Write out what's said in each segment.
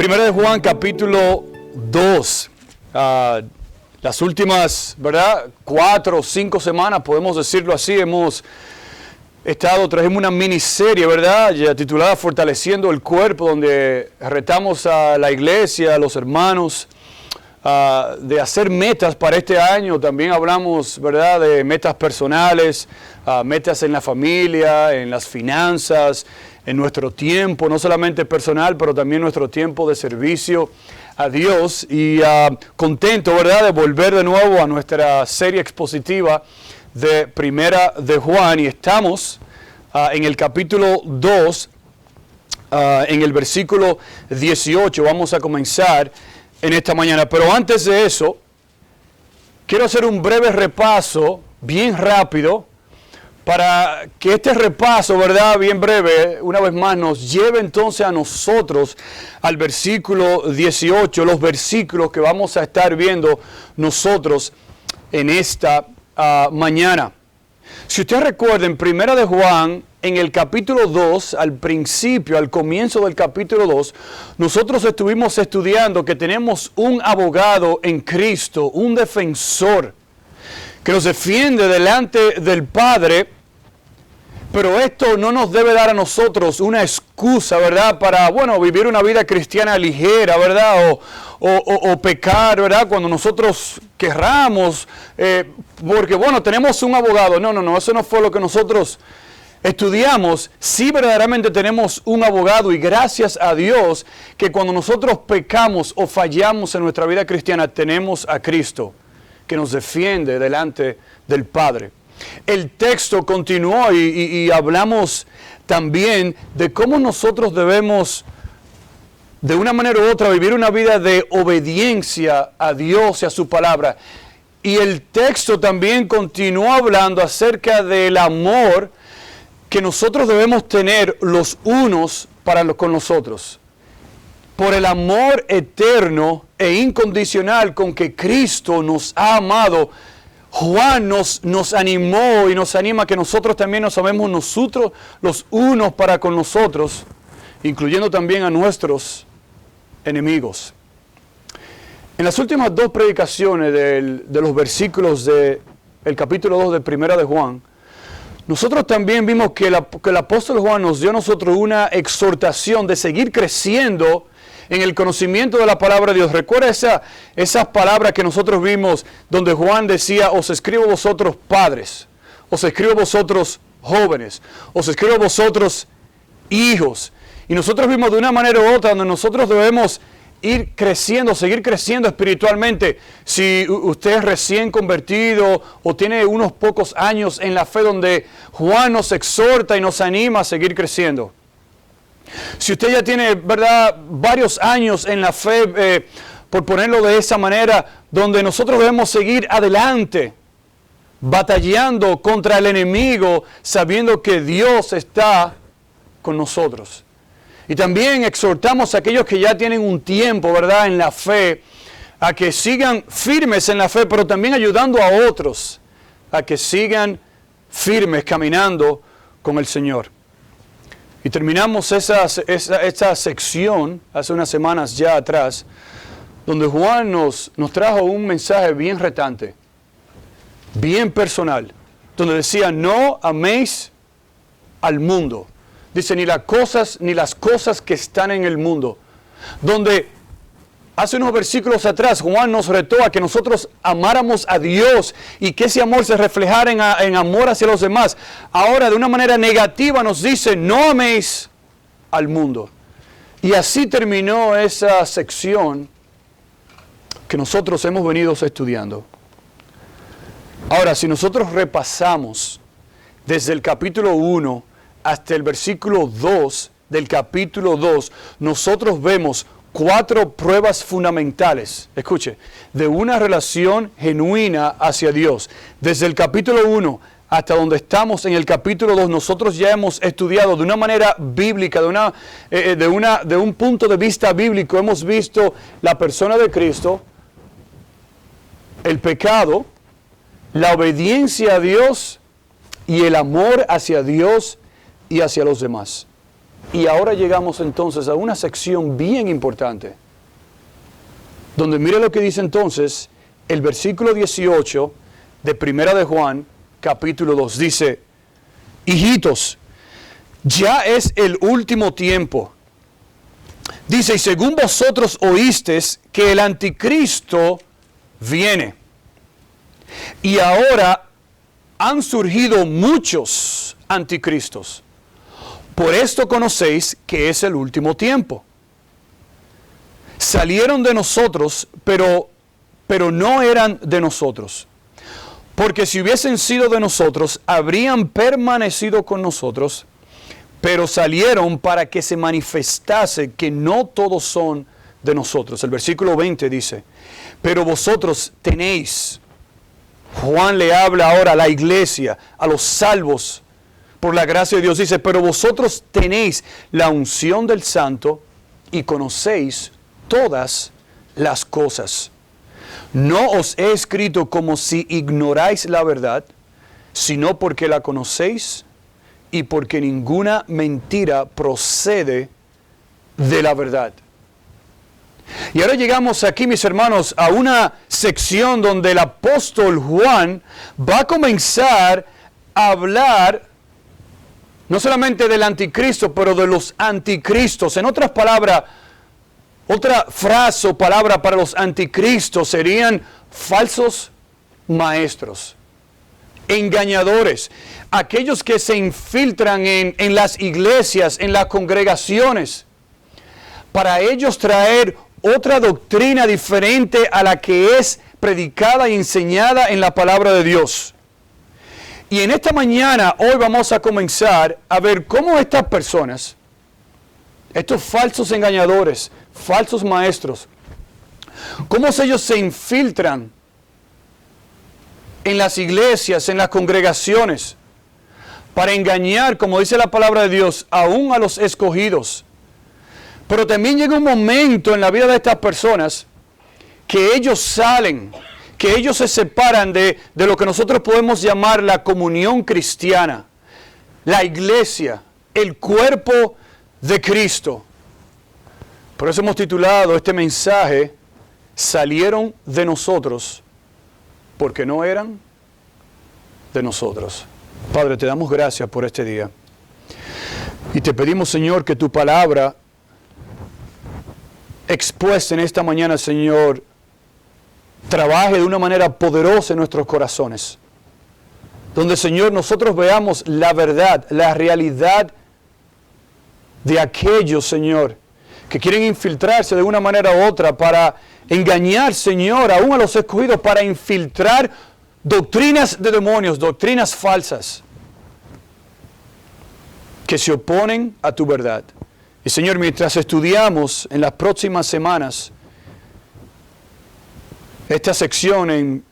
Primera de Juan, capítulo 2. Las últimas, ¿verdad? 4 o 5 semanas, podemos decirlo así, trajimos una miniserie, ¿verdad? Ya titulada Fortaleciendo el Cuerpo, donde retamos a la iglesia, a los hermanos, de hacer metas para este año. También hablamos, ¿verdad?, de metas personales, metas en la familia, en las finanzas, en nuestro tiempo, no solamente personal, pero también nuestro tiempo de servicio a Dios. Y contento, ¿verdad?, de volver de nuevo a nuestra serie expositiva de Primera de Juan. Y estamos en el capítulo 2, en el versículo 18. Vamos a comenzar en esta mañana. Pero antes de eso, quiero hacer un breve repaso, bien rápido, para que este repaso, ¿verdad?, bien breve, una vez más, nos lleve entonces a nosotros al versículo 18, los versículos que vamos a estar viendo nosotros en esta mañana. Si usted recuerda, en Primera de Juan, en el capítulo 2, al principio, al comienzo del capítulo 2, nosotros estuvimos estudiando que tenemos un abogado en Cristo, un defensor, que nos defiende delante del Padre. Pero esto no nos debe dar a nosotros una excusa, ¿verdad?, para, vivir una vida cristiana ligera, ¿verdad?, o pecar, ¿verdad?, cuando nosotros querramos, porque, tenemos un abogado. No, eso no fue lo que nosotros estudiamos. Sí, verdaderamente tenemos un abogado, y gracias a Dios que cuando nosotros pecamos o fallamos en nuestra vida cristiana, tenemos a Cristo que nos defiende delante del Padre. El texto continuó y hablamos también de cómo nosotros debemos, de una manera u otra, vivir una vida de obediencia a Dios y a su palabra. Y el texto también continuó hablando acerca del amor que nosotros debemos tener los unos con los otros. Por el amor eterno e incondicional con que Cristo nos ha amado, Juan nos animó y nos anima que nosotros también nos amemos nosotros los unos para con nosotros, incluyendo también a nuestros enemigos. En las últimas 2 predicaciones de los versículos del capítulo 2 de Primera de Juan, nosotros también vimos que el apóstol Juan nos dio a nosotros una exhortación de seguir creciendo en el conocimiento de la palabra de Dios. Recuerda esas palabras que nosotros vimos donde Juan decía: os escribo a vosotros padres, os escribo a vosotros jóvenes, os escribo a vosotros hijos. Y nosotros vimos de una manera u otra donde nosotros debemos ir creciendo, seguir creciendo espiritualmente. Si usted es recién convertido o tiene unos pocos años en la fe, donde Juan nos exhorta y nos anima a seguir creciendo. Si usted ya tiene, ¿verdad?, varios años en la fe, por ponerlo de esa manera, donde nosotros debemos seguir adelante, batallando contra el enemigo, sabiendo que Dios está con nosotros. Y también exhortamos a aquellos que ya tienen un tiempo, ¿verdad?, en la fe, a que sigan firmes en la fe, pero también ayudando a otros a que sigan firmes caminando con el Señor. Y terminamos esta sección hace unas semanas ya atrás, donde Juan nos trajo un mensaje bien retante, bien personal, donde decía: no améis al mundo. Dice: ni las cosas que están en el mundo. Donde hace unos versículos atrás Juan nos retó a que nosotros amáramos a Dios y que ese amor se reflejara en amor hacia los demás. Ahora, de una manera negativa, nos dice: no améis al mundo. Y así terminó esa sección que nosotros hemos venido estudiando. Ahora, si nosotros repasamos desde el capítulo 1 hasta el versículo 2 del capítulo 2, nosotros vemos 4 pruebas fundamentales, escuche, de una relación genuina hacia Dios. Desde el capítulo 1 hasta donde estamos en el capítulo 2, nosotros ya hemos estudiado de una manera bíblica, de un punto de vista bíblico, hemos visto la persona de Cristo, el pecado, la obediencia a Dios y el amor hacia Dios y hacia los demás. Y ahora llegamos entonces a una sección bien importante, donde mire lo que dice entonces el versículo 18 de Primera de Juan, capítulo 2. Dice, hijitos, ya es el último tiempo. Dice, y según vosotros oísteis que el anticristo viene. Y ahora han surgido muchos anticristos. Por esto conocéis que es el último tiempo. Salieron de nosotros, pero no eran de nosotros. Porque si hubiesen sido de nosotros, habrían permanecido con nosotros, pero salieron para que se manifestase que no todos son de nosotros. El versículo 20 dice, pero vosotros tenéis, Juan le habla ahora a la iglesia, a los salvos, por la gracia de Dios, dice, pero vosotros tenéis la unción del Santo y conocéis todas las cosas. No os he escrito como si ignoráis la verdad, sino porque la conocéis y porque ninguna mentira procede de la verdad. Y ahora llegamos aquí, mis hermanos, a una sección donde el apóstol Juan va a comenzar a hablar no solamente del anticristo, pero de los anticristos. En otras palabras, otra frase o palabra para los anticristos serían falsos maestros, engañadores, aquellos que se infiltran en las iglesias, en las congregaciones, para ellos traer otra doctrina diferente a la que es predicada y enseñada en la palabra de Dios. Y en esta mañana, hoy vamos a comenzar a ver cómo estas personas, estos falsos engañadores, falsos maestros, cómo ellos se infiltran en las iglesias, en las congregaciones, para engañar, como dice la palabra de Dios, aún a los escogidos. Pero también llega un momento en la vida de estas personas que ellos salen, que ellos se separan de lo que nosotros podemos llamar la comunión cristiana, la iglesia, el cuerpo de Cristo. Por eso hemos titulado este mensaje, salieron de nosotros porque no eran de nosotros. Padre, te damos gracias por este día. Y te pedimos, Señor, que tu palabra expuesta en esta mañana, Señor, trabaje de una manera poderosa en nuestros corazones. Donde, Señor, nosotros veamos la verdad, la realidad de aquellos, Señor, que quieren infiltrarse de una manera u otra para engañar, Señor, aún a los escogidos, para infiltrar doctrinas de demonios, doctrinas falsas, que se oponen a tu verdad. Y, Señor, mientras estudiamos en las próximas semanas esta sección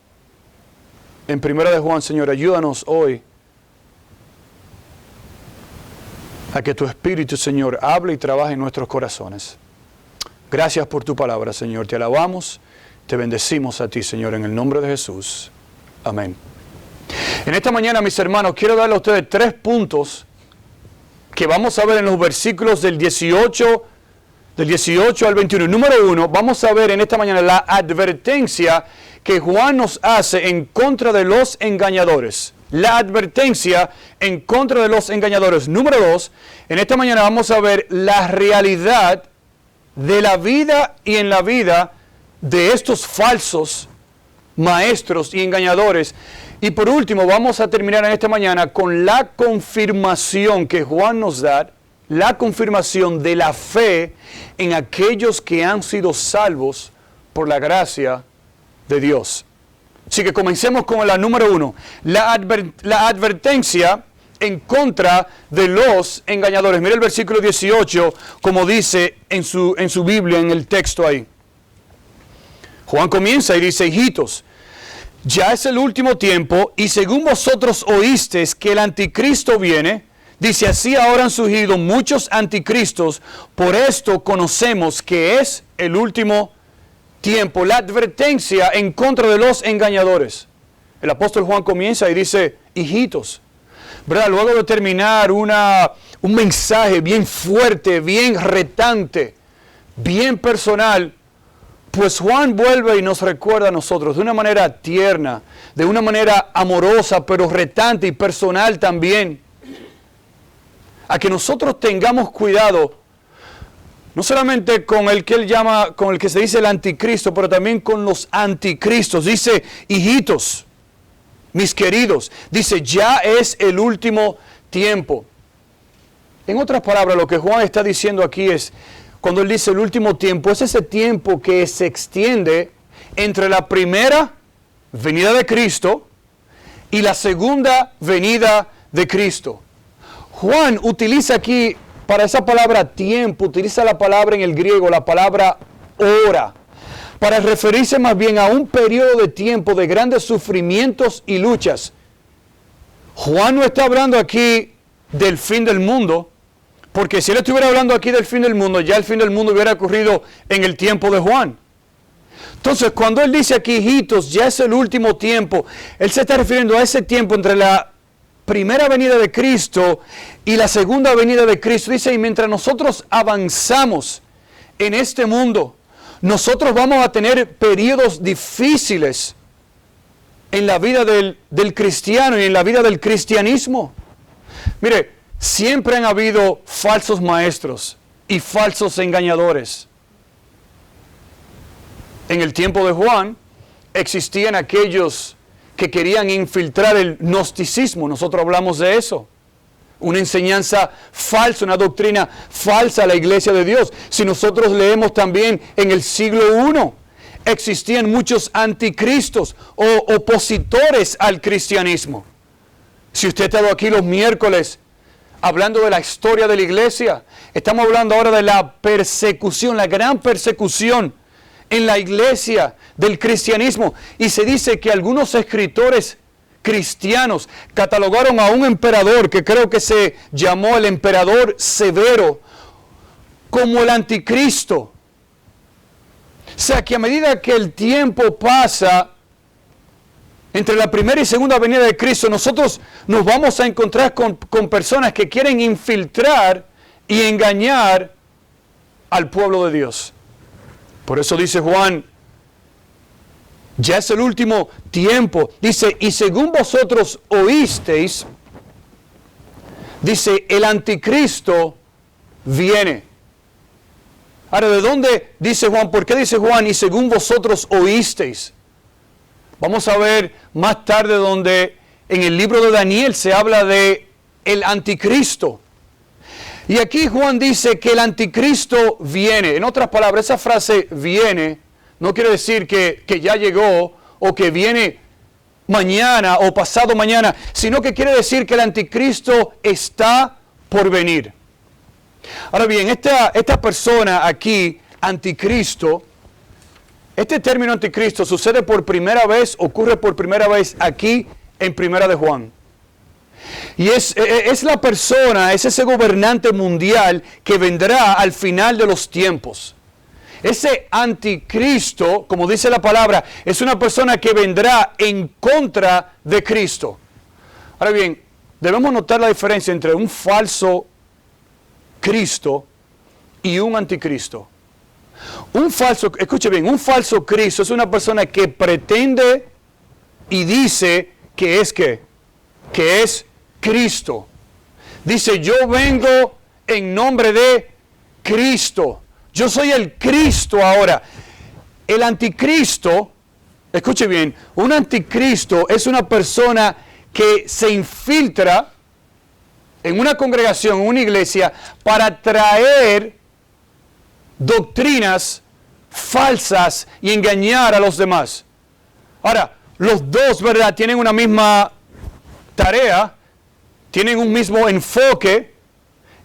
en Primera de Juan, Señor, ayúdanos hoy a que tu Espíritu, Señor, hable y trabaje en nuestros corazones. Gracias por tu palabra, Señor. Te alabamos, te bendecimos a ti, Señor, en el nombre de Jesús. Amén. En esta mañana, mis hermanos, quiero darle a ustedes 3 puntos que vamos a ver en los versículos del 18 al 21. Número 1, vamos a ver en esta mañana la advertencia que Juan nos hace en contra de los engañadores. La advertencia en contra de los engañadores. Número 2, en esta mañana vamos a ver la realidad de la vida y en la vida de estos falsos maestros y engañadores. Y por último, vamos a terminar en esta mañana con la confirmación que Juan nos da, la confirmación de la fe en aquellos que han sido salvos por la gracia de Dios. Así que comencemos con la número 1, la advertencia en contra de los engañadores. Mira el versículo 18, como dice en su Biblia, en el texto ahí. Juan comienza y dice, hijitos, ya es el último tiempo, y según vosotros oísteis que el anticristo viene, dice, así ahora han surgido muchos anticristos, por esto conocemos que es el último tiempo. La advertencia en contra de los engañadores. El apóstol Juan comienza y dice, hijitos, ¿verdad? Luego de terminar un un mensaje bien fuerte, bien retante, bien personal, pues Juan vuelve y nos recuerda a nosotros de una manera tierna, de una manera amorosa, pero retante y personal también, a que nosotros tengamos cuidado, no solamente con el que él llama, con el que se dice el anticristo, pero también con los anticristos. Dice, hijitos, mis queridos, dice, ya es el último tiempo. En otras palabras, lo que Juan está diciendo aquí es, cuando él dice el último tiempo, es ese tiempo que se extiende entre la primera venida de Cristo y la segunda venida de Cristo. Juan utiliza aquí, para esa palabra tiempo, utiliza la palabra en el griego, la palabra hora, para referirse más bien a un periodo de tiempo de grandes sufrimientos y luchas. Juan no está hablando aquí del fin del mundo, porque si él estuviera hablando aquí del fin del mundo, ya el fin del mundo hubiera ocurrido en el tiempo de Juan. Entonces, cuando él dice aquí, hijitos, ya es el último tiempo, él se está refiriendo a ese tiempo entre la primera venida de Cristo y la segunda venida de Cristo. Dice, y mientras nosotros avanzamos en este mundo, nosotros vamos a tener periodos difíciles en la vida del cristiano y en la vida del cristianismo. Mire, siempre han habido falsos maestros y falsos engañadores. En el tiempo de Juan existían aquellos que querían infiltrar el gnosticismo. Nosotros hablamos de eso. Una enseñanza falsa, una doctrina falsa a la iglesia de Dios. Si nosotros leemos también en el siglo I, existían muchos anticristos o opositores al cristianismo. Si usted ha estado aquí los miércoles hablando de la historia de la iglesia, estamos hablando ahora de la persecución, la gran persecución en la iglesia del cristianismo. Y se dice que algunos escritores cristianos catalogaron a un emperador que creo que se llamó el emperador Severo como el anticristo. O sea que a medida que el tiempo pasa entre la primera y segunda venida de Cristo, nosotros nos vamos a encontrar con personas que quieren infiltrar y engañar al pueblo de Dios. Por eso dice Juan, ya es el último tiempo. Dice, y según vosotros oísteis, dice, el anticristo viene. Ahora, ¿de dónde dice Juan? ¿Por qué dice Juan, y según vosotros oísteis? Vamos a ver más tarde donde en el libro de Daniel se habla de el anticristo. Y aquí Juan dice que el anticristo viene. En otras palabras, esa frase viene no quiere decir que ya llegó o que viene mañana o pasado mañana, sino que quiere decir que el anticristo está por venir. Ahora bien, esta persona aquí, anticristo, este término anticristo sucede por primera vez, ocurre por primera vez aquí en Primera de Juan. Y es la persona, es ese gobernante mundial que vendrá al final de los tiempos. Ese anticristo, como dice la palabra, es una persona que vendrá en contra de Cristo. Ahora bien, debemos notar la diferencia entre un falso Cristo y un anticristo. Escuche bien, un falso Cristo es una persona que pretende y dice que es Cristo. Dice, yo vengo en nombre de Cristo. Yo soy el Cristo ahora. El anticristo, escuche bien, un anticristo es una persona que se infiltra en una congregación, en una iglesia, para traer doctrinas falsas y engañar a los demás. Ahora, los dos, ¿verdad?, tienen una misma tarea, tienen un mismo enfoque,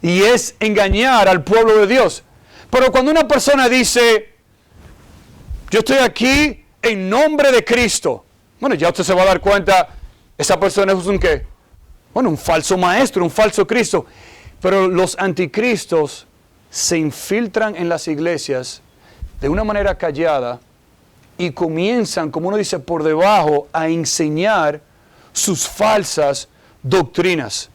y es engañar al pueblo de Dios. Pero cuando una persona dice, yo estoy aquí en nombre de Cristo, bueno, ya usted se va a dar cuenta, esa persona es un ¿qué? Bueno, un falso maestro, un falso Cristo. Pero los anticristos se infiltran en las iglesias de una manera callada y comienzan, como uno dice, por debajo a enseñar sus falsas doctrinas.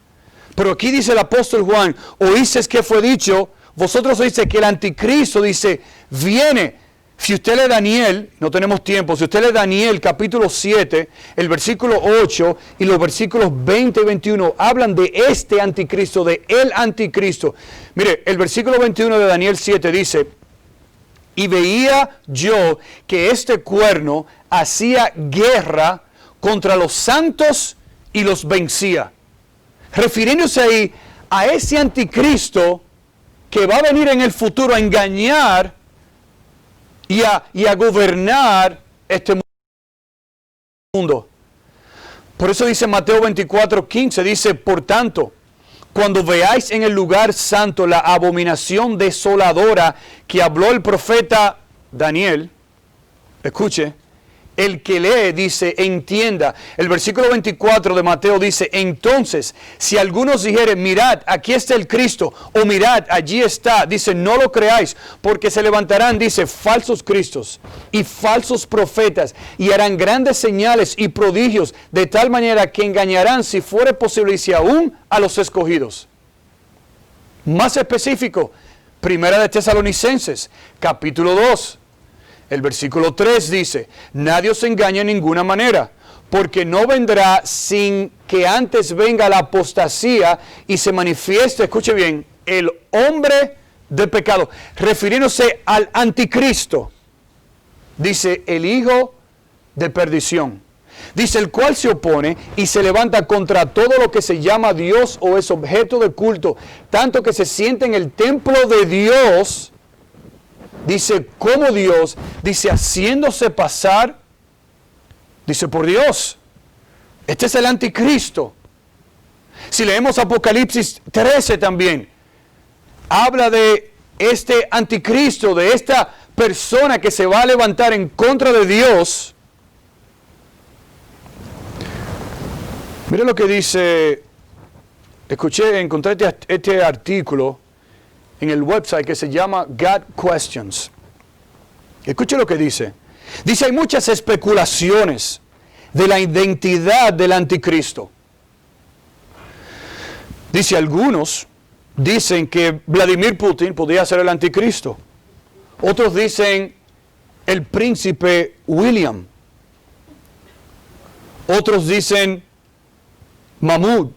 Pero aquí dice el apóstol Juan, oísteis que fue dicho, vosotros oísteis que el anticristo, dice, viene. Si usted lee Daniel, no tenemos tiempo, si usted lee Daniel capítulo 7, el versículo 8 y los versículos 20 y 21 hablan de este anticristo, de el anticristo. Mire, el versículo 21 de Daniel 7 dice, y veía yo que este cuerno hacía guerra contra los santos y los vencía. Refiriéndose ahí a ese anticristo que va a venir en el futuro a engañar y a gobernar este mundo. Por eso dice Mateo 24:15, dice, por tanto, cuando veáis en el lugar santo la abominación desoladora que habló el profeta Daniel, escuche, el que lee dice, entienda. El versículo 24 de Mateo dice, entonces, si algunos dijeren, mirad, aquí está el Cristo, o mirad, allí está, dice, no lo creáis, porque se levantarán, dice, falsos cristos y falsos profetas, y harán grandes señales y prodigios, de tal manera que engañarán, si fuere posible, y si aún a los escogidos. Más específico, Primera de Tesalonicenses, capítulo 2. El versículo 3 dice, nadie os engañe en ninguna manera, porque no vendrá sin que antes venga la apostasía y se manifieste, escuche bien, el hombre de pecado, refiriéndose al anticristo. Dice, el hijo de perdición. Dice, el cual se opone y se levanta contra todo lo que se llama Dios o es objeto de culto, tanto que se siente en el templo de Dios. Dice, como Dios, dice, haciéndose pasar, dice, por Dios. Este es el anticristo. Si leemos Apocalipsis 13 también, habla de este anticristo, de esta persona que se va a levantar en contra de Dios. Mira lo que dice, encontré este artículo en el website que se llama God Questions. Escuche lo que dice. Dice, hay muchas especulaciones de la identidad del anticristo. Dice, algunos dicen que Vladimir Putin podría ser el anticristo. Otros dicen el príncipe William. Otros dicen Mahmoud.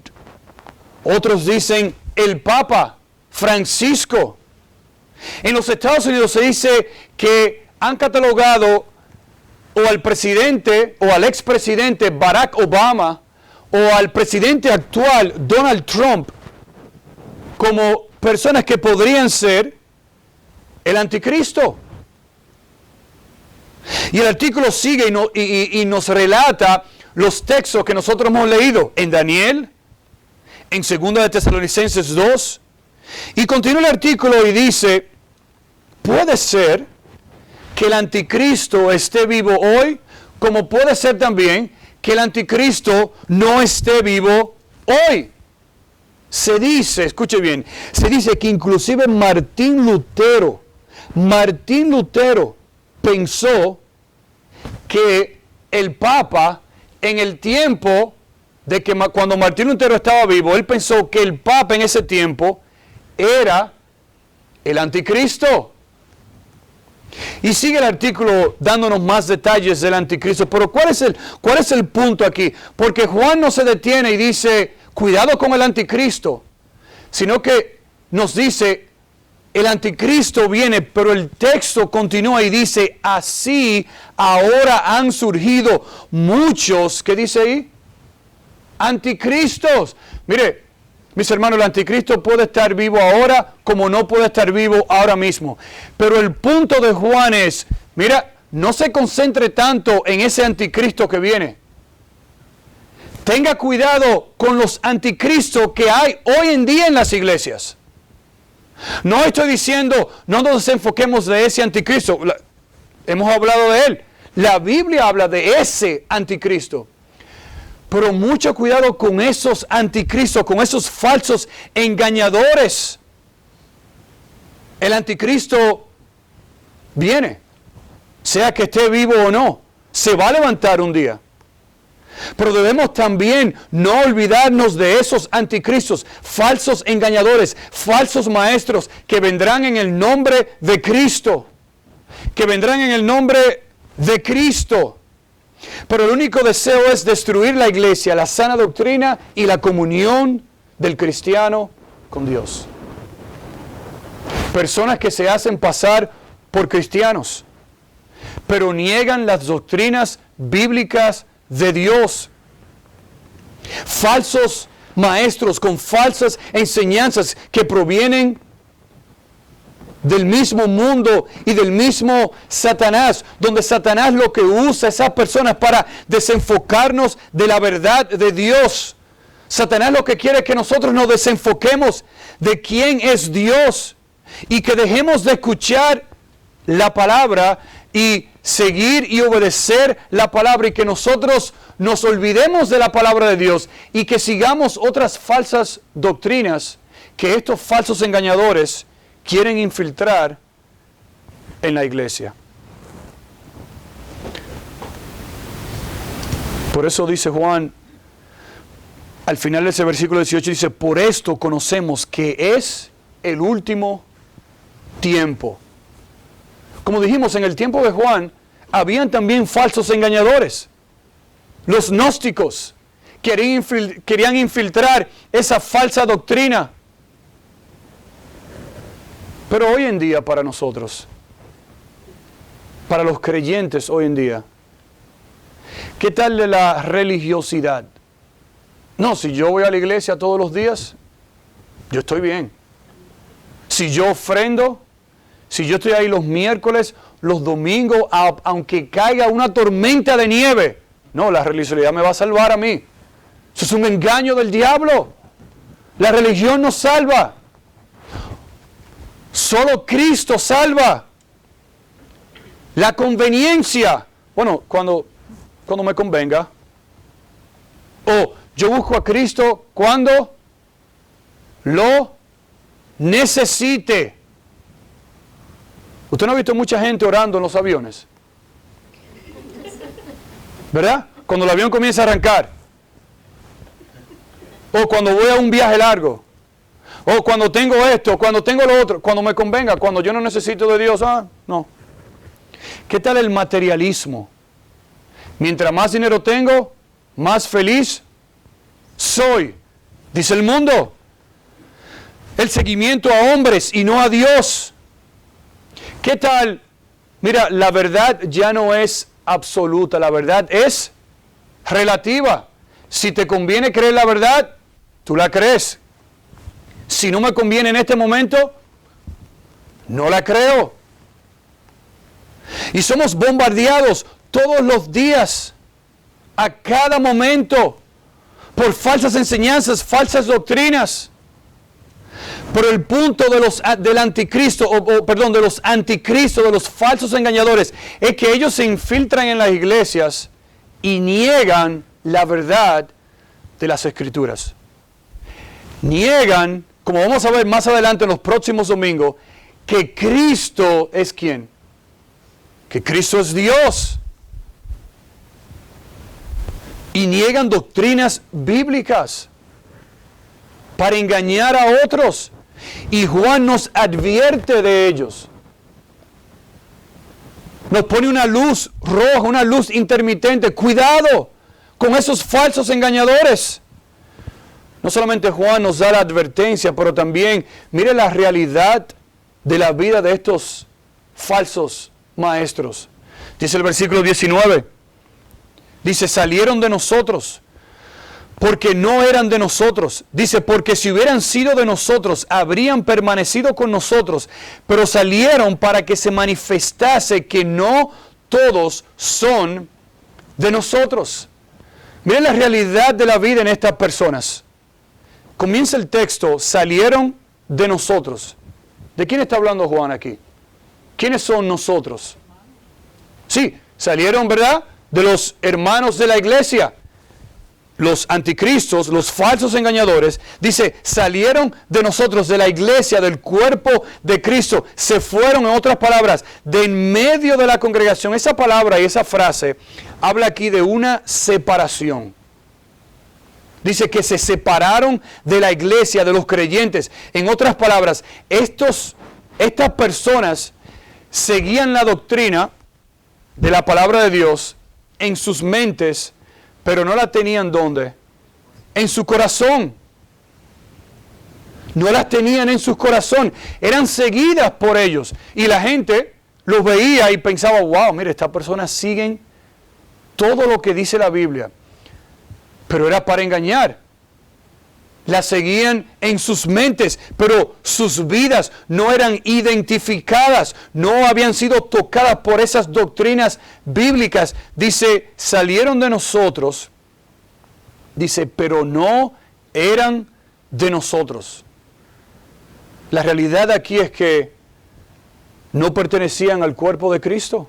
Otros dicen el Papa Francisco. En los Estados Unidos se dice que han catalogado o al presidente o al expresidente Barack Obama o al presidente actual Donald Trump como personas que podrían ser el anticristo. Y el artículo sigue y nos relata los textos que nosotros hemos leído en Daniel, en 2 de Tesalonicenses 2. Y continúa el artículo y dice, puede ser que el anticristo esté vivo hoy, como puede ser también que el anticristo no esté vivo hoy. Se dice, escuche bien, se dice que inclusive Martín Lutero pensó que el Papa en el tiempo de que cuando Martín Lutero estaba vivo, él pensó que el Papa en ese tiempo era el anticristo. Y sigue el artículo dándonos más detalles del anticristo. Pero ¿cuál es el punto aquí? Porque Juan no se detiene y dice, cuidado con el anticristo, sino que nos dice, el anticristo viene, pero el texto continúa y dice, así ahora han surgido muchos, ¿qué dice ahí? Anticristos. Mire, mis hermanos, el anticristo puede estar vivo ahora como no puede estar vivo ahora mismo. Pero el punto de Juan es, mira, no se concentre tanto en ese anticristo que viene. Tenga cuidado con los anticristos que hay hoy en día en las iglesias. No estoy diciendo, no nos enfoquemos de ese anticristo. Hemos hablado de él. La Biblia habla de ese anticristo. Pero mucho cuidado con esos anticristos, con esos falsos engañadores. El anticristo viene, sea que esté vivo o no, se va a levantar un día. Pero debemos también no olvidarnos de esos anticristos, falsos engañadores, falsos maestros que vendrán en el nombre de Cristo. Que vendrán en el nombre de Cristo. Pero el único deseo es destruir la iglesia, la sana doctrina y la comunión del cristiano con Dios. Personas que se hacen pasar por cristianos, pero niegan las doctrinas bíblicas de Dios. Falsos maestros con falsas enseñanzas que provienen del mismo mundo y del mismo Satanás, donde Satanás lo que usa a esas personas para desenfocarnos de la verdad de Dios. Satanás lo que quiere es que nosotros nos desenfoquemos de quién es Dios y que dejemos de escuchar la palabra y seguir y obedecer la palabra, y que nosotros nos olvidemos de la palabra de Dios y que sigamos otras falsas doctrinas que estos falsos engañadores quieren infiltrar en la iglesia. Por eso dice Juan, al final de ese versículo 18, dice: por esto conocemos que es el último tiempo. Como dijimos, en el tiempo de Juan, habían también falsos engañadores. Los gnósticos querían infiltrar esa falsa doctrina. Pero hoy en día, para nosotros, para los creyentes hoy en día, ¿qué tal de la religiosidad? No, si yo voy a la iglesia todos los días, yo estoy bien. Si yo ofrendo, si yo estoy ahí los miércoles, los domingos, aunque caiga una tormenta de nieve, no, la religiosidad me va a salvar a mí. Eso es un engaño del diablo. La religión no salva. Solo Cristo salva. La conveniencia, bueno, cuando me convenga. O yo busco a Cristo cuando lo necesite. ¿Usted no ha visto mucha gente orando en los aviones? ¿Verdad? Cuando el avión comienza a arrancar. O cuando voy a un viaje largo. O cuando tengo esto, cuando tengo lo otro, cuando me convenga, cuando yo no necesito de Dios, no. ¿Qué tal el materialismo? Mientras más dinero tengo, más feliz soy, dice el mundo. El seguimiento a hombres y no a Dios. ¿Qué tal? Mira, la verdad ya no es absoluta, la verdad es relativa. Si te conviene creer la verdad, tú la crees. Si no me conviene en este momento, no la creo. Y somos bombardeados todos los días, a cada momento, por falsas enseñanzas, falsas doctrinas. Por el punto del anticristo, de los anticristos, de los falsos engañadores, es que ellos se infiltran en las iglesias y niegan la verdad de las Escrituras. Niegan, como vamos a ver más adelante en los próximos domingos, que Cristo es ¿quién? Que Cristo es Dios. Y niegan doctrinas bíblicas para engañar a otros. Y Juan nos advierte de ellos. Nos pone una luz roja, una luz intermitente. Cuidado con esos falsos engañadores. No solamente Juan nos da la advertencia, pero también mire la realidad de la vida de estos falsos maestros. Dice el versículo 19. Dice, salieron de nosotros, porque no eran de nosotros. Dice, porque si hubieran sido de nosotros, habrían permanecido con nosotros, pero salieron para que se manifestase que no todos son de nosotros. Miren la realidad de la vida en estas personas. Comienza el texto, salieron de nosotros. ¿De quién está hablando Juan aquí? ¿Quiénes son nosotros? Sí, salieron, ¿verdad?, de los hermanos de la iglesia. Los anticristos, los falsos engañadores, dice, salieron de nosotros, de la iglesia, del cuerpo de Cristo. Se fueron, en otras palabras, de en medio de la congregación. Esa palabra y esa frase habla aquí de una separación. Dice que se separaron de la iglesia, de los creyentes. En otras palabras, estas personas seguían la doctrina de la palabra de Dios en sus mentes, pero no la tenían ¿dónde? En su corazón. No las tenían en su corazón. Eran seguidas por ellos. Y la gente los veía y pensaba, wow, mire, estas personas siguen todo lo que dice la Biblia. Pero era para engañar. La seguían en sus mentes, pero sus vidas no eran identificadas, no habían sido tocadas por esas doctrinas bíblicas. Dice, salieron de nosotros, dice, pero no eran de nosotros. La realidad aquí es que no pertenecían al cuerpo de Cristo.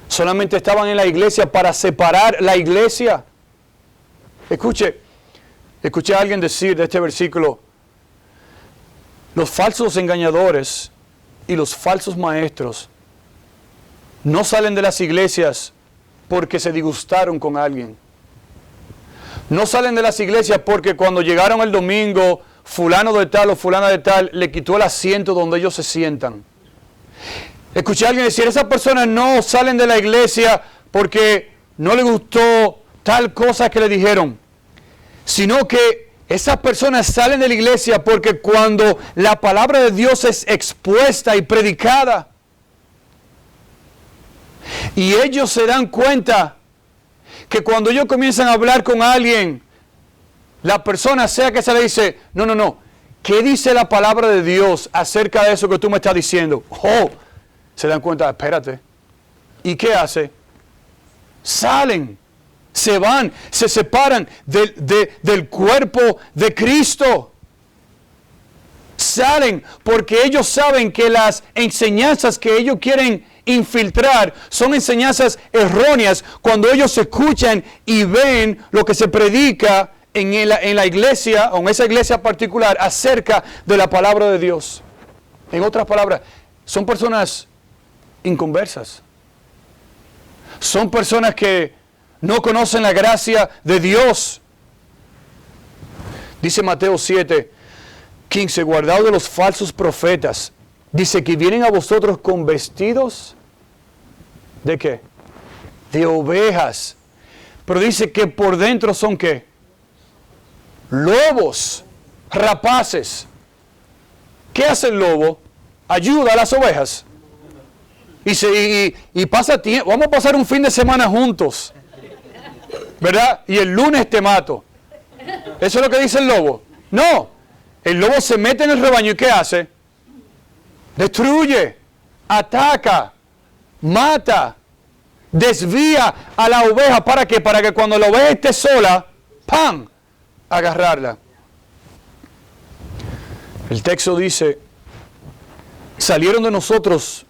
Solamente estaban en la iglesia para separar la iglesia. Escuché a alguien decir de este versículo, los falsos engañadores y los falsos maestros no salen de las iglesias porque se disgustaron con alguien. No salen de las iglesias porque cuando llegaron el domingo, fulano de tal o fulana de tal le quitó el asiento donde ellos se sientan. Escuché a alguien decir, esas personas no salen de la iglesia porque no les gustó tal cosa que le dijeron, sino que esas personas salen de la iglesia porque cuando la palabra de Dios es expuesta y predicada, y ellos se dan cuenta que cuando ellos comienzan a hablar con alguien, la persona sea que se le dice, no, ¿qué dice la palabra de Dios acerca de eso que tú me estás diciendo? Oh, se dan cuenta, espérate. ¿Y qué hace? Salen, se van, se separan del cuerpo de Cristo. Salen porque ellos saben que las enseñanzas que ellos quieren infiltrar son enseñanzas erróneas cuando ellos escuchan y ven lo que se predica en la iglesia o en esa iglesia particular acerca de la palabra de Dios. En otras palabras, son personas inconversas. Son personas que no conocen la gracia de Dios. Dice Mateo 7:15, guardaos de los falsos profetas. Dice que vienen a vosotros con vestidos ¿de qué? De ovejas. Pero dice que por dentro son ¿qué? Lobos, rapaces. ¿Qué hace el lobo? Ayuda a las ovejas. Y pasa tiempo. Vamos a pasar un fin de semana juntos, ¿verdad? Y el lunes te mato. ¿Eso es lo que dice el lobo? No. El lobo se mete en el rebaño y ¿qué hace? Destruye, ataca, mata, desvía a la oveja. ¿Para qué? Para que cuando la oveja esté sola, ¡pam!, agarrarla. El texto dice, salieron de nosotros.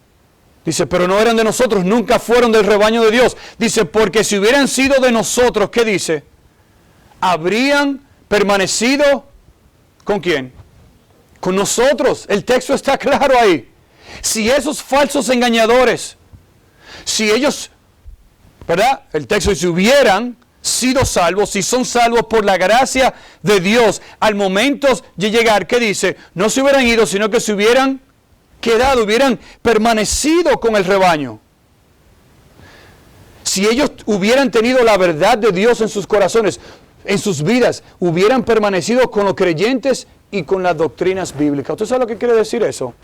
Dice, pero no eran de nosotros, nunca fueron del rebaño de Dios. Dice, porque si hubieran sido de nosotros, ¿qué dice? Habrían permanecido, ¿con quién? Con nosotros. El texto está claro ahí. Si esos falsos engañadores, si ellos, ¿verdad? El texto dice, si hubieran sido salvos, si son salvos por la gracia de Dios, al momento de llegar, ¿qué dice? No se hubieran ido, sino que se hubieran quedado, hubieran permanecido con el rebaño. Si ellos hubieran tenido la verdad de Dios en sus corazones, en sus vidas, hubieran permanecido con los creyentes y con las doctrinas bíblicas. ¿Usted sabe lo que quiere decir eso?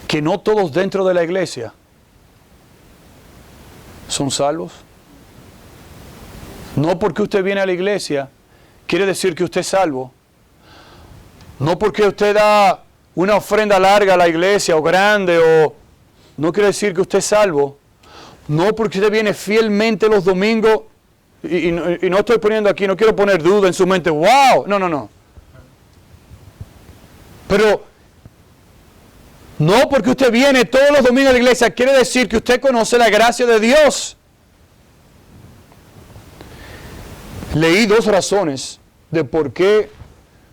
Que no todos dentro de la iglesia son salvos. No porque usted viene a la iglesia quiere decir que usted es salvo. No porque usted da una ofrenda larga a la iglesia o grande, o no quiere decir que usted es salvo. No porque usted viene fielmente los domingos, y no estoy poniendo aquí, no quiero poner duda en su mente, wow, no. Pero no porque usted viene todos los domingos a la iglesia quiere decir que usted conoce la gracia de Dios. Leí 2 razones de por qué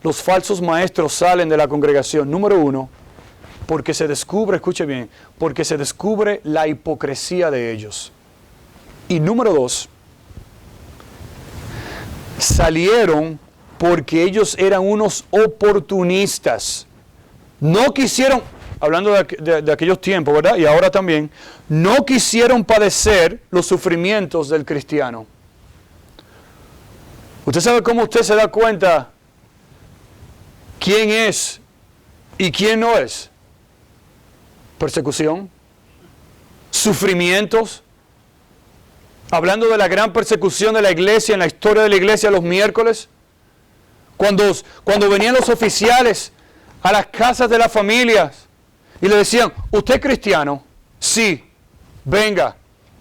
los falsos maestros salen de la congregación. Número 1, porque se descubre, escuche bien, porque se descubre la hipocresía de ellos. Y número 2, salieron porque ellos eran unos oportunistas. No quisieron, hablando de aquellos tiempos, ¿verdad? Y ahora también, no quisieron padecer los sufrimientos del cristiano. ¿Usted sabe cómo usted se da cuenta quién es y quién no es? Persecución, sufrimientos. Hablando de la gran persecución de la iglesia, en la historia de la iglesia los miércoles, cuando venían los oficiales a las casas de las familias y le decían, ¿usted es cristiano? Sí, venga.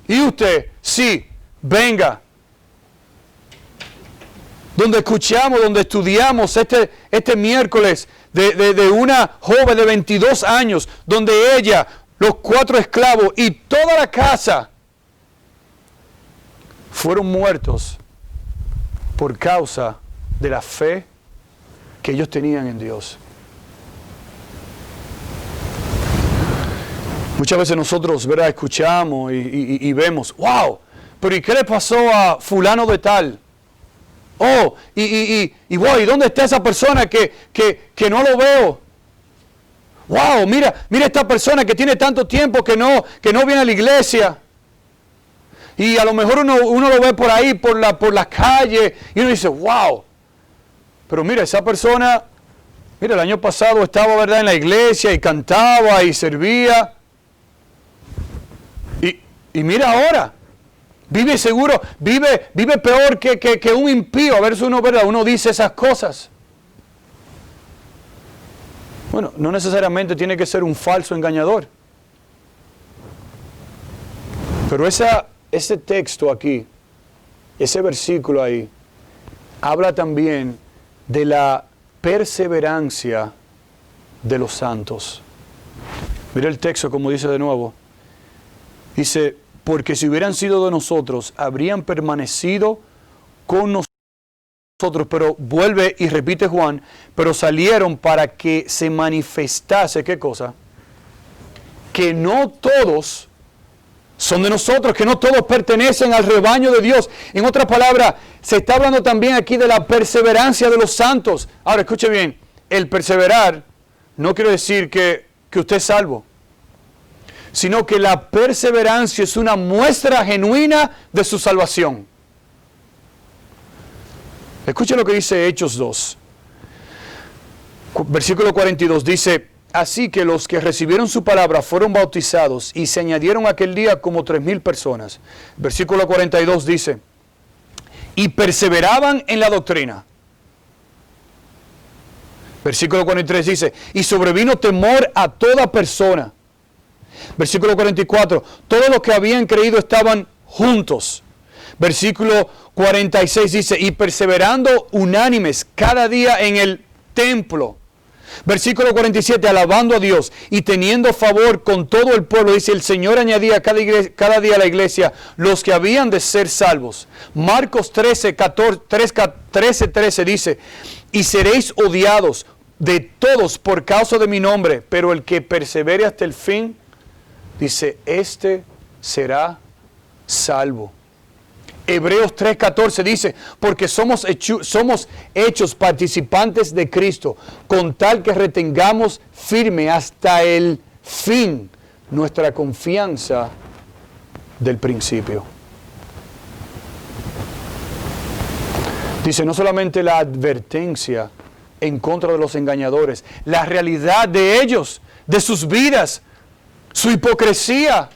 ¿Y usted? Sí, venga. Donde escuchamos, donde estudiamos este miércoles de una joven de 22 años, donde ella, los 4 esclavos y toda la casa fueron muertos por causa de la fe que ellos tenían en Dios. Muchas veces nosotros, ¿verdad?, escuchamos y vemos, wow, pero ¿y qué le pasó a fulano de tal? Oh, wow, ¿y dónde está esa persona que no lo veo? Wow, mira esta persona que tiene tanto tiempo que no viene a la iglesia. Y a lo mejor uno lo ve por ahí, por las calles, y uno dice, wow. Pero mira, esa persona, mira, el año pasado estaba, ¿verdad?, en la iglesia y cantaba y servía. Y mira ahora. Vive seguro, vive peor que un impío. A ver si uno, ¿verdad?, uno dice esas cosas. Bueno, no necesariamente tiene que ser un falso engañador. Pero ese texto aquí, ese versículo ahí, habla también de la perseverancia de los santos. Mira el texto como dice de nuevo. Dice, porque si hubieran sido de nosotros, habrían permanecido con nosotros. Pero vuelve y repite Juan, pero salieron para que se manifestase, ¿qué cosa? Que no todos son de nosotros, que no todos pertenecen al rebaño de Dios. En otras palabras, se está hablando también aquí de la perseverancia de los santos. Ahora, escuche bien, el perseverar no quiere decir que usted es salvo, sino que la perseverancia es una muestra genuina de su salvación. Escuche lo que dice Hechos 2. Versículo 42 dice, así que los que recibieron su palabra fueron bautizados y se añadieron aquel día como 3,000 personas. Versículo 42 dice, y perseveraban en la doctrina. Versículo 43 dice, y sobrevino temor a toda persona. Versículo 44, todos los que habían creído estaban juntos. Versículo 46 dice, y perseverando unánimes cada día en el templo. Versículo 47, alabando a Dios y teniendo favor con todo el pueblo, dice, el Señor añadía cada día a la iglesia los que habían de ser salvos. Marcos 13, 13 dice, y seréis odiados de todos por causa de mi nombre, pero el que persevere hasta el fin, dice, este será salvo. Hebreos 3:14 dice, porque somos hechos participantes de Cristo, con tal que retengamos firme hasta el fin nuestra confianza del principio. Dice, no solamente la advertencia en contra de los engañadores, la realidad de ellos, de sus vidas, su hipocresía,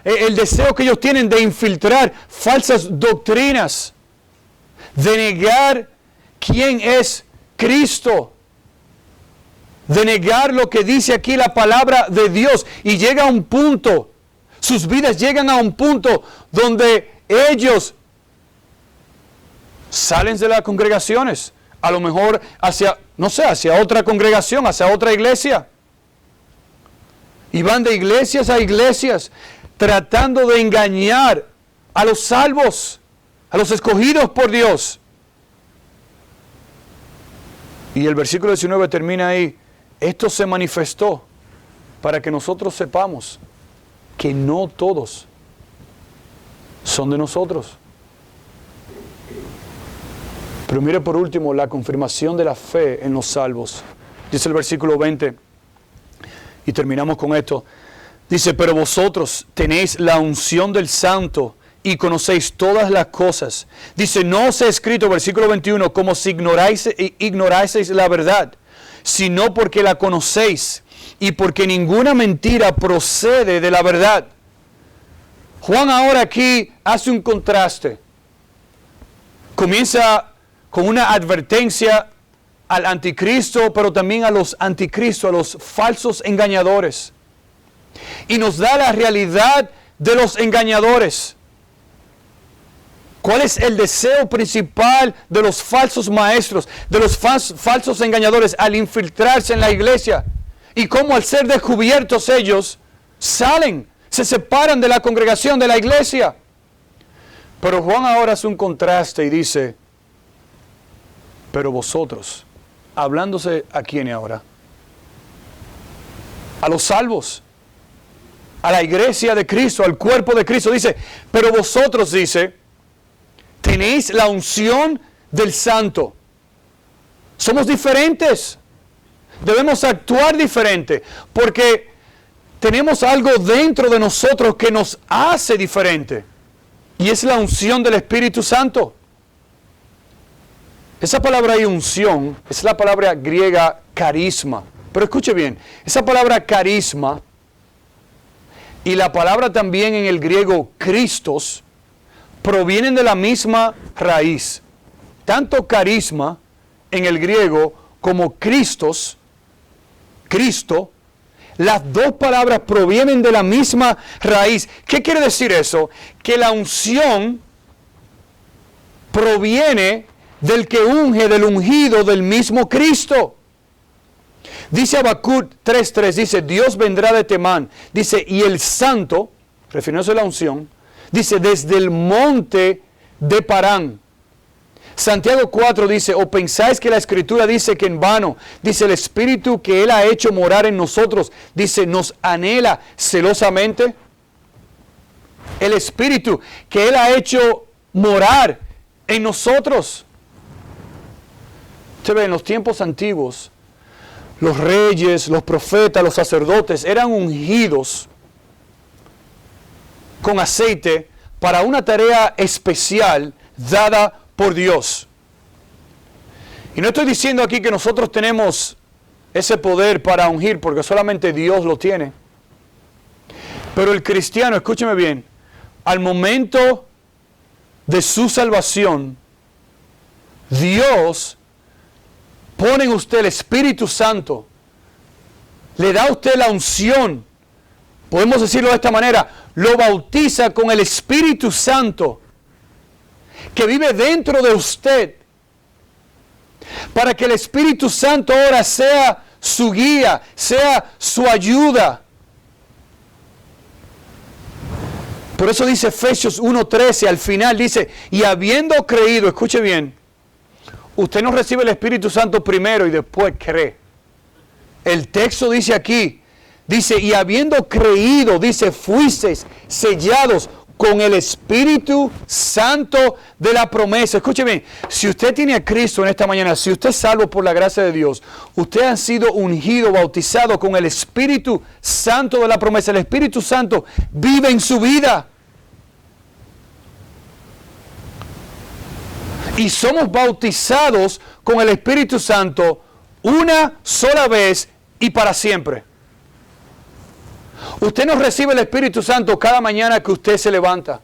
el deseo que ellos tienen de infiltrar falsas doctrinas, de negar quién es Cristo, de negar lo que dice aquí la palabra de Dios. Y llega a un punto, sus vidas llegan a un punto donde ellos salen de las congregaciones, a lo mejor hacia otra congregación, hacia otra iglesia. Y van de iglesias a iglesias, tratando de engañar a los salvos, a los escogidos por Dios. Y el versículo 19 termina ahí, esto se manifestó para que nosotros sepamos que no todos son de nosotros. Pero mire por último la confirmación de la fe en los salvos. Dice el versículo 20, y terminamos con esto. Dice, pero vosotros tenéis la unción del Santo y conocéis todas las cosas. Dice, no os he escrito, versículo 21, como si ignoraseis la verdad, sino porque la conocéis y porque ninguna mentira procede de la verdad. Juan ahora aquí hace un contraste. Comienza con una advertencia al anticristo, pero también a los anticristos, a los falsos engañadores. Y nos da la realidad de los engañadores. ¿Cuál es el deseo principal de los falsos maestros, de los falsos engañadores al infiltrarse en la iglesia? Y cómo al ser descubiertos ellos salen, se separan de la congregación, de la iglesia. Pero Juan ahora hace un contraste y dice, pero vosotros, hablándose a quién ahora, a los salvos, a la iglesia de Cristo, al cuerpo de Cristo, dice, pero vosotros, dice, tenéis la unción del Santo. Somos diferentes. Debemos actuar diferente, porque tenemos algo dentro de nosotros que nos hace diferente. Y es la unción del Espíritu Santo. Esa palabra ahí, unción, es la palabra griega carisma. Pero escuche bien, esa palabra carisma y la palabra también en el griego Christos provienen de la misma raíz. Tanto carisma en el griego como Christos, Cristo, las dos palabras provienen de la misma raíz. ¿Qué quiere decir eso? Que la unción proviene del que unge, del ungido, del mismo Cristo. Dice Habacuc 3:3, dice, Dios vendrá de Temán. Dice, y el santo, refiriéndose a la unción, dice, desde el monte de Parán. Santiago 4 dice, ¿o pensáis que la Escritura dice que en vano? Dice, el Espíritu que Él ha hecho morar en nosotros, dice, nos anhela celosamente. El Espíritu que Él ha hecho morar en nosotros. Usted ve, en los tiempos antiguos, los reyes, los profetas, los sacerdotes eran ungidos con aceite para una tarea especial dada por Dios. Y no estoy diciendo aquí que nosotros tenemos ese poder para ungir, porque solamente Dios lo tiene. Pero el cristiano, escúcheme bien, al momento de su salvación, Dios pone en usted el Espíritu Santo, le da a usted la unción, podemos decirlo de esta manera, lo bautiza con el Espíritu Santo que vive dentro de usted, para que el Espíritu Santo ahora sea su guía, sea su ayuda. Por eso dice Efesios 1:13, al final dice, y habiendo creído, escuche bien, usted no recibe el Espíritu Santo primero y después cree. El texto dice aquí, dice, y habiendo creído, dice, fuisteis sellados con el Espíritu Santo de la promesa. Escuche bien, si usted tiene a Cristo en esta mañana, si usted es salvo por la gracia de Dios, usted ha sido ungido, bautizado con el Espíritu Santo de la promesa. El Espíritu Santo vive en su vida. Y somos bautizados con el Espíritu Santo una sola vez y para siempre. Usted no recibe el Espíritu Santo cada mañana que usted se levanta.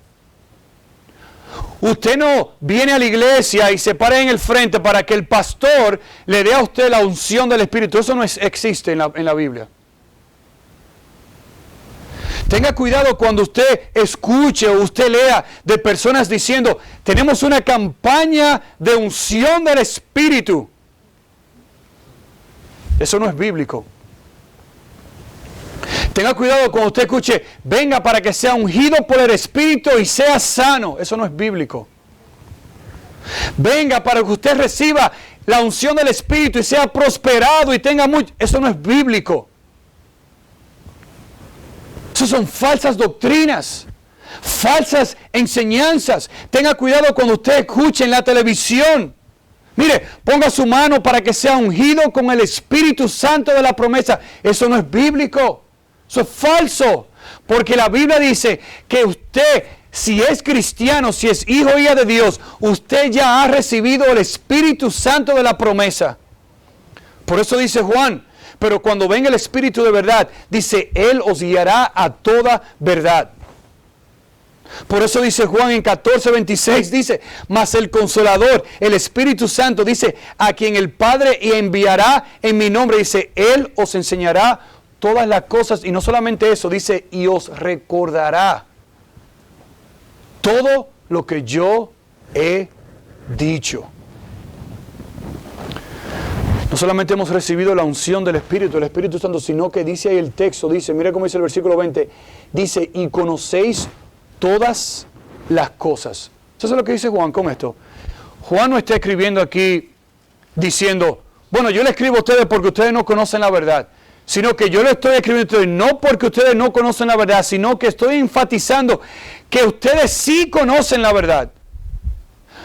Usted no viene a la iglesia y se para en el frente para que el pastor le dé a usted la unción del Espíritu. Eso no existe en la Biblia. Tenga cuidado cuando usted escuche o usted lea de personas diciendo, tenemos una campaña de unción del Espíritu. Eso no es bíblico. Tenga cuidado cuando usted escuche, venga para que sea ungido por el Espíritu y sea sano. Eso no es bíblico. Venga para que usted reciba la unción del Espíritu y sea prosperado y tenga mucho. Eso no es bíblico. Eso son falsas doctrinas, falsas enseñanzas. Tenga cuidado cuando usted escuche en la televisión. Mire, ponga su mano para que sea ungido con el Espíritu Santo de la promesa. Eso no es bíblico. Eso es falso. Porque la Biblia dice que usted, si es cristiano, si es hijo o hija de Dios, usted ya ha recibido el Espíritu Santo de la promesa. Por eso dice Juan, pero cuando venga el Espíritu de verdad, dice, Él os guiará a toda verdad. Por eso dice Juan en 14:26, dice, mas el Consolador, el Espíritu Santo, dice, a quien el Padre enviará en mi nombre, dice, Él os enseñará todas las cosas, y no solamente eso, dice, y os recordará todo lo que yo he dicho. No solamente hemos recibido la unción del Espíritu Santo, sino que dice ahí el texto, dice, mira cómo dice el versículo 20, dice, y conocéis todas las cosas. Eso es lo que dice Juan con esto. Juan no está escribiendo aquí diciendo, bueno, yo le escribo a ustedes porque ustedes no conocen la verdad, sino que yo le estoy escribiendo a ustedes no porque ustedes no conocen la verdad, sino que estoy enfatizando que ustedes sí conocen la verdad.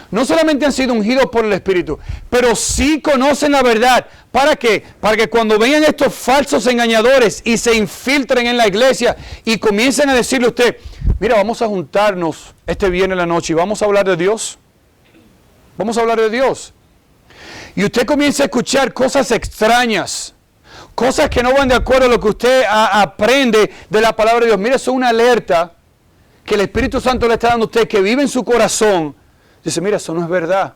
No solamente han sido ungidos por el Espíritu, pero sí conocen la verdad. ¿Para qué? Para que cuando vengan estos falsos engañadores y se infiltren en la iglesia y comiencen a decirle a usted, mira, vamos a juntarnos este viernes en la noche y vamos a hablar de Dios. Vamos a hablar de Dios. Y usted comienza a escuchar cosas extrañas, cosas que no van de acuerdo a lo que usted aprende de la palabra de Dios. Mire, eso es una alerta que el Espíritu Santo le está dando a usted, que vive en su corazón. Dice, mira, eso no es verdad.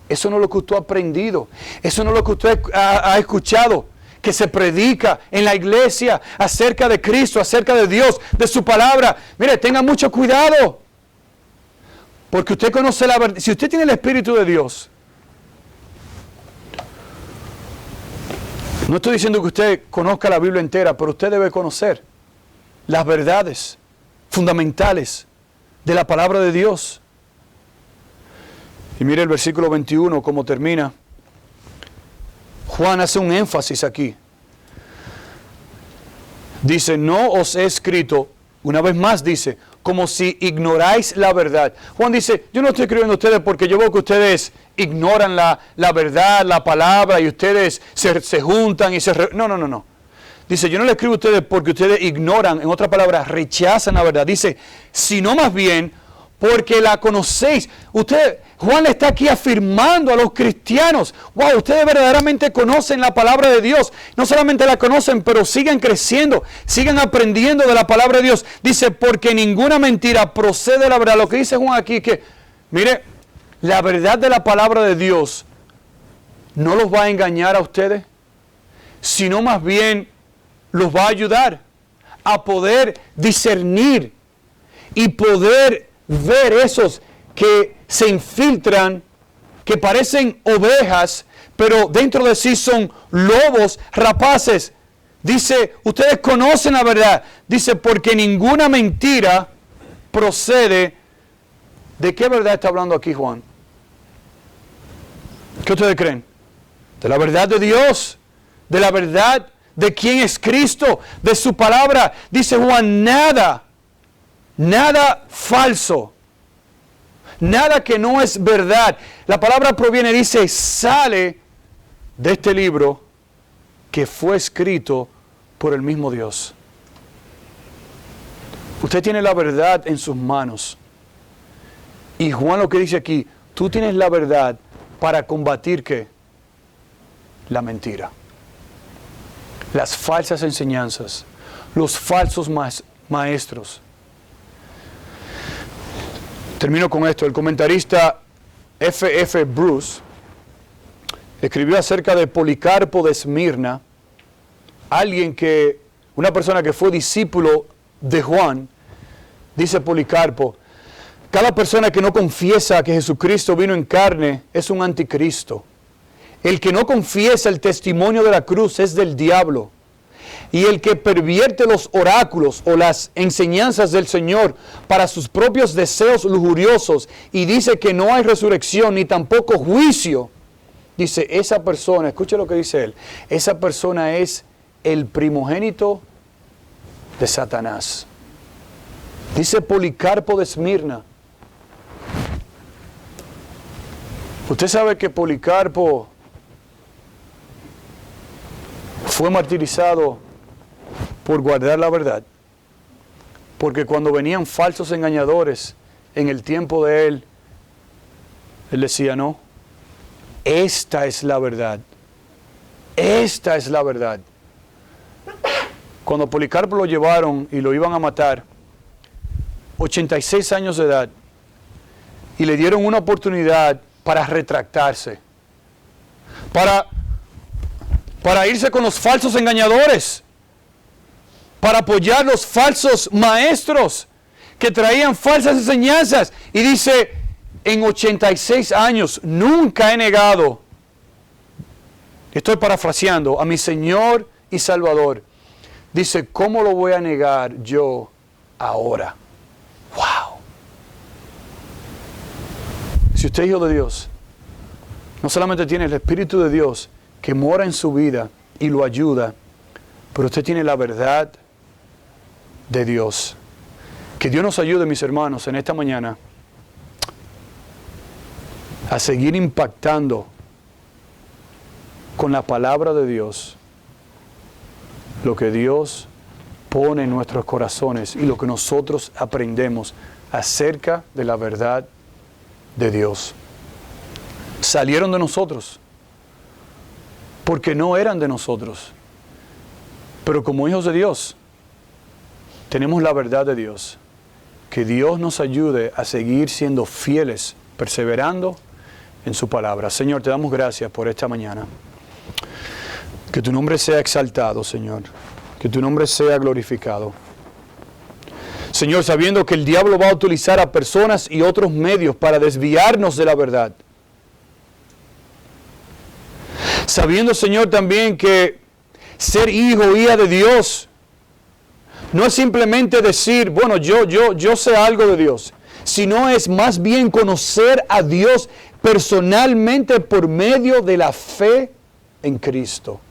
Eso no es lo que usted ha aprendido. Eso no es lo que usted ha escuchado, que se predica en la iglesia acerca de Cristo, acerca de Dios, de su palabra. Mire, tenga mucho cuidado. Porque usted conoce la verdad. Si usted tiene el Espíritu de Dios, no estoy diciendo que usted conozca la Biblia entera, pero usted debe conocer las verdades fundamentales de la palabra de Dios. Y mire el versículo 21, cómo termina. Juan hace un énfasis aquí. Dice, no os he escrito, una vez más dice, como si ignoráis la verdad. Juan dice, yo no estoy escribiendo a ustedes porque yo veo que ustedes ignoran la verdad, la palabra, y ustedes se juntan y No. Dice, yo no le escribo a ustedes porque ustedes ignoran, en otras palabras, rechazan la verdad. Dice, sino más bien porque la conocéis. Juan le está aquí afirmando a los cristianos, wow, ustedes verdaderamente conocen la palabra de Dios. No solamente la conocen, pero siguen creciendo, siguen aprendiendo de la palabra de Dios. Dice, porque ninguna mentira procede de la verdad. Lo que dice Juan aquí es que, mire, la verdad de la palabra de Dios no los va a engañar a ustedes, sino más bien los va a ayudar a poder discernir y poder ver esos que se infiltran, que parecen ovejas, pero dentro de sí son lobos rapaces. Dice, ustedes conocen la verdad. Dice, porque ninguna mentira procede. ¿De qué verdad está hablando aquí Juan? ¿Qué ustedes creen? De la verdad de Dios, de la verdad de quién es Cristo, de su palabra. Dice Juan, nada falso, nada que no es verdad. La palabra proviene, dice, sale de este libro que fue escrito por el mismo Dios. Usted tiene la verdad en sus manos. Y Juan lo que dice aquí, tú tienes la verdad para combatir ¿qué? La mentira. Las falsas enseñanzas, los falsos maestros. Termino con esto. El comentarista F.F. Bruce escribió acerca de Policarpo de Esmirna, una persona que fue discípulo de Juan. Dice Policarpo, cada persona que no confiesa que Jesucristo vino en carne es un anticristo. El que no confiesa el testimonio de la cruz es del diablo. Y el que pervierte los oráculos o las enseñanzas del Señor para sus propios deseos lujuriosos y dice que no hay resurrección ni tampoco juicio, dice esa persona, escuche lo que dice él, esa persona es el primogénito de Satanás. Dice Policarpo de Esmirna. Usted sabe que Policarpo fue martirizado por guardar la verdad. Porque cuando venían falsos engañadores en el tiempo de él decía, no, esta es la verdad. Esta es la verdad. Cuando Policarpo lo llevaron y lo iban a matar, 86 años de edad, y le dieron una oportunidad para retractarse, para irse con los falsos engañadores, para apoyar los falsos maestros que traían falsas enseñanzas. Y dice, en 86 años nunca he negado, estoy parafraseando, a mi Señor y Salvador. Dice, ¿cómo lo voy a negar yo ahora? ¡Wow! Si usted es hijo de Dios, no solamente tiene el Espíritu de Dios que mora en su vida y lo ayuda, pero usted tiene la verdad de Dios. Que Dios nos ayude, mis hermanos, en esta mañana a seguir impactando con la palabra de Dios lo que Dios pone en nuestros corazones y lo que nosotros aprendemos acerca de la verdad de Dios. Salieron de nosotros porque no eran de nosotros, pero como hijos de Dios tenemos la verdad de Dios. Que Dios nos ayude a seguir siendo fieles, perseverando en su palabra. Señor, te damos gracias por esta mañana. Que tu nombre sea exaltado, Señor. Que tu nombre sea glorificado. Señor, sabiendo que el diablo va a utilizar a personas y otros medios para desviarnos de la verdad. Sabiendo, Señor, también que ser hijo o hija de Dios no es simplemente decir, bueno, yo sé algo de Dios, sino es más bien conocer a Dios personalmente por medio de la fe en Cristo.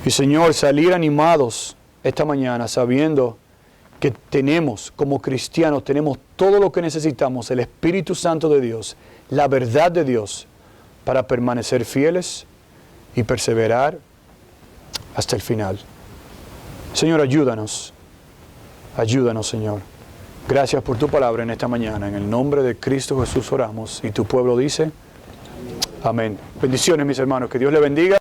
Y Señor, salir animados esta mañana sabiendo que tenemos, como cristianos, tenemos todo lo que necesitamos, el Espíritu Santo de Dios, la verdad de Dios, para permanecer fieles y perseverar hasta el final. Señor, ayúdanos, Señor. Gracias por tu palabra en esta mañana. En el nombre de Cristo Jesús oramos. Y tu pueblo dice, amén. Bendiciones, mis hermanos. Que Dios le bendiga.